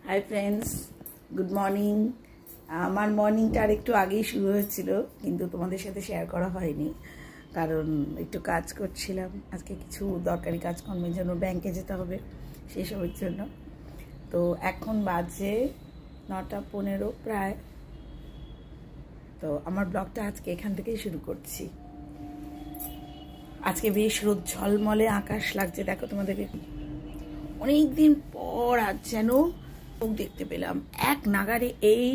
Hi friends, good morning. আমার মর্নিংটা আর একটু আগেই শুরু হয়েছিল, কিন্তু তোমাদের সাথে শেয়ার করা হয়নি কারণ একটু কাজ করছিলাম। আজকে কিছু দরকারি কাজকর্মের জন্য ব্যাংকে যেতে হবে, সেসবের জন্য। তো এখন বাজে 9:15 প্রায়। তো আমার ব্লগটা আজকে এখান থেকেই শুরু করছি। আজকে বেশ রোদ ঝলমলে আকাশ লাগছে, দেখো তোমাদেরকে। অনেকদিন পর আজ যেন দেখতে পেলাম এক নাগারে। এই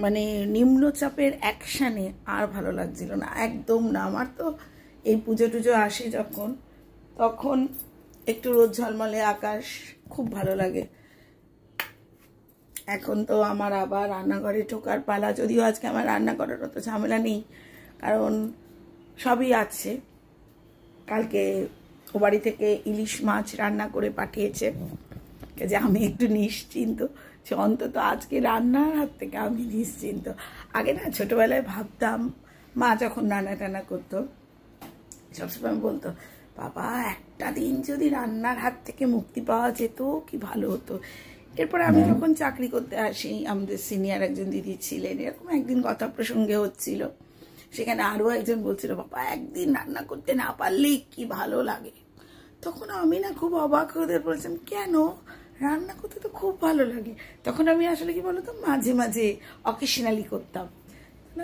মানে নিম্নচাপের অ্যাকশানে আর ভালো লাগছিল না, একদম না। আমার তো এই পুজো টুজো আসে যখন, তখন একটু রোদ ঝলমলে আকাশ খুব ভালো লাগে। এখন তো আমার আবার রান্নাঘরে ঢোকার পালা, যদিও আজকে আমার রান্না করার অত ঝামেলা নেই, কারণ সবই আছে। কালকে ও বাড়ি থেকে ইলিশ মাছ রান্না করে পাঠিয়েছে, যে আমি একটু নিশ্চিন্ত যে অন্তত আজকে রান্নার হাত থেকে আমি নিশ্চিন্ত। আগে না ছোটবেলায় ভাবতাম, মা যখন রান্না টান্না করতো সবসময় বলতো, বাবা একটা দিন যদি রান্নার হাত থেকে মুক্তি পাওয়া যেত কি ভালো হতো। এরপরে আমি যখন চাকরি করতে আসি, আমাদের সিনিয়র একজন দিদি ছিলেন, এরকম একদিন কথা প্রসঙ্গে হচ্ছিল, সেখানে আরও একজন বলছিল, বাবা একদিন রান্না করতে না পারলেই কি ভালো লাগে। তখন আমি না খুব অবাক হয়ে বলছিলাম, কেন? রান্না করতে তো খুব ভালো লাগে। তখন আমি আসলে কি বলতো, মাঝে মাঝে অকেশনালি করতাম।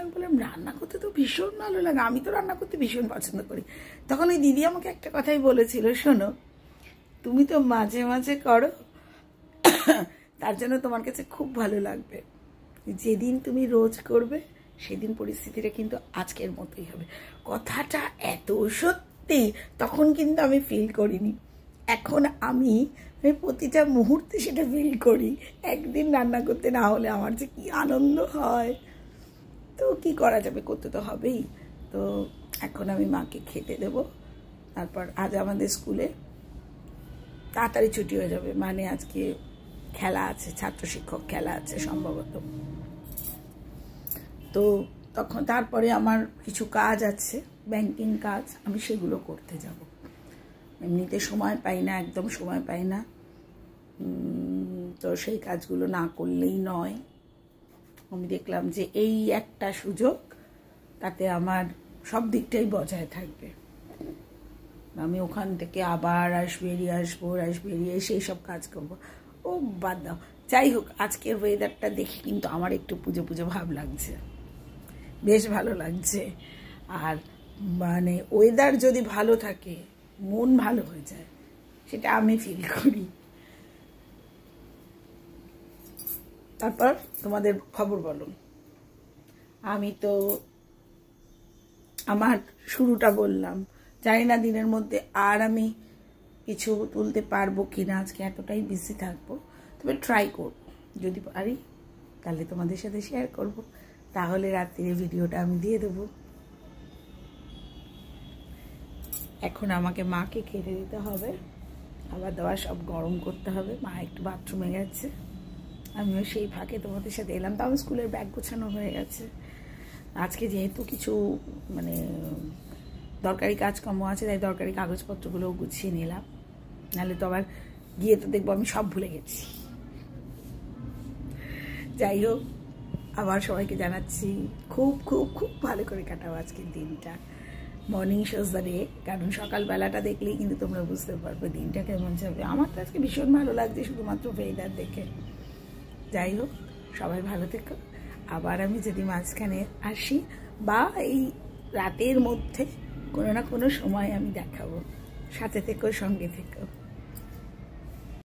আমি বললাম, রান্না করতে তো ভীষণ ভালো লাগে, আমি তো রান্না করতে ভীষণ পছন্দ করি। তখন ওই দিদি আমাকে একটা কথাই বলেছিল, শোনো, তুমি তো মাঝে মাঝে করো, তার জন্য তোমার কাছে খুব ভালো লাগবে। যেদিন তুমি রোজ করবে সেদিন পরিস্থিতিটা কিন্তু আজকের মতোই হবে। কথাটা এত সত্যি, তখন কিন্তু আমি ফিল করিনি। এখন আমি প্রতিটা মুহূর্তে সেটা ফিল করি। একদিন রান্না করতে না হলে আমার যে কি আনন্দ হয়। তো কি করা যাবে, করতে তো হবেই। তো এখন আমি মাকে খেতে দেব, তারপর আজ আমাদের স্কুলে তাড়াতাড়ি ছুটি হয়ে যাবে, মানে আজকে খেলা আছে, ছাত্র শিক্ষক খেলা আছে সম্ভবত। তো তখন তারপরে আমার কিছু কাজ আছে, ব্যাংকিং কাজ, আমি সেগুলো করতে যাব। এমনিতে সময় পাই না, একদম সময় পাই না। তো সেই কাজগুলো না করলেই নয়। আমি দেখলাম যে এই একটা সুযোগ, তাতে আমার সব দিকটাই বজায় থাকবে। আমি ওখান থেকে আবার বেরিয়ে সেই সব কাজ করবো। ও বাদ দাও, যাই হোক, আজকের ওয়েদারটা দেখে কিন্তু আমার একটু পুজো পুজো ভাব লাগছে, বেশ ভালো লাগছে। আর মানে ওয়েদার যদি ভালো থাকে মন ভালো হয়ে যায়, সেটা আমি ফিল করি। তারপর তোমাদের খবর বলো। আমি তো আমার শুরুটা বললাম, জানি না দিনের মধ্যে আর আমি কিছু তুলতে পারবো কিনা, আজকে এতটাই বিজি থাকবো। তবে ট্রাই করব, যদি পারি তাহলে তোমাদের সাথে শেয়ার করব, তাহলে রাত্রির ভিডিওটা আমি দিয়ে দেবো। এখন আমাকে মাকে খেতে দিতে হবে, খাবার দাবার সব গরম করতে হবে। মা একটু বাথরুমে গেছে, আমিও সেই ফাঁকে তোমাদের সাথে এলাম। তো আমার স্কুলের ব্যাগ গোছানো হয়ে গেছে। আজকে যেহেতু কিছু মানে দরকারি কাজকর্ম আছে, তাই দরকারি কাগজপত্রগুলোও গুছিয়ে নিলাম, নাহলে তো আবার গিয়ে তো দেখবো আমি সব ভুলে গেছি। যাই হোক, আবার সবাইকে জানাচ্ছি খুব খুব খুব ভালো করে কাটাও আজকের দিনটা। মর্নিং শোজ দ্য ডে, কারণ সকালবেলাটা দেখলেই কিন্তু তোমরা বুঝতে পারবে দিনটা কেমন যাবে। আমার তো আজকে ভীষণ ভালো লাগছে শুধুমাত্র ওয়েদার দেখে। যাই হোক, সবাই ভালো থেকো। আবার আমি যদি মাঝখানে আসি বা এই রাতের মধ্যে কোনো না কোনো সময় আমি দেখাবো। সাথে থেকো, সঙ্গে থেকো।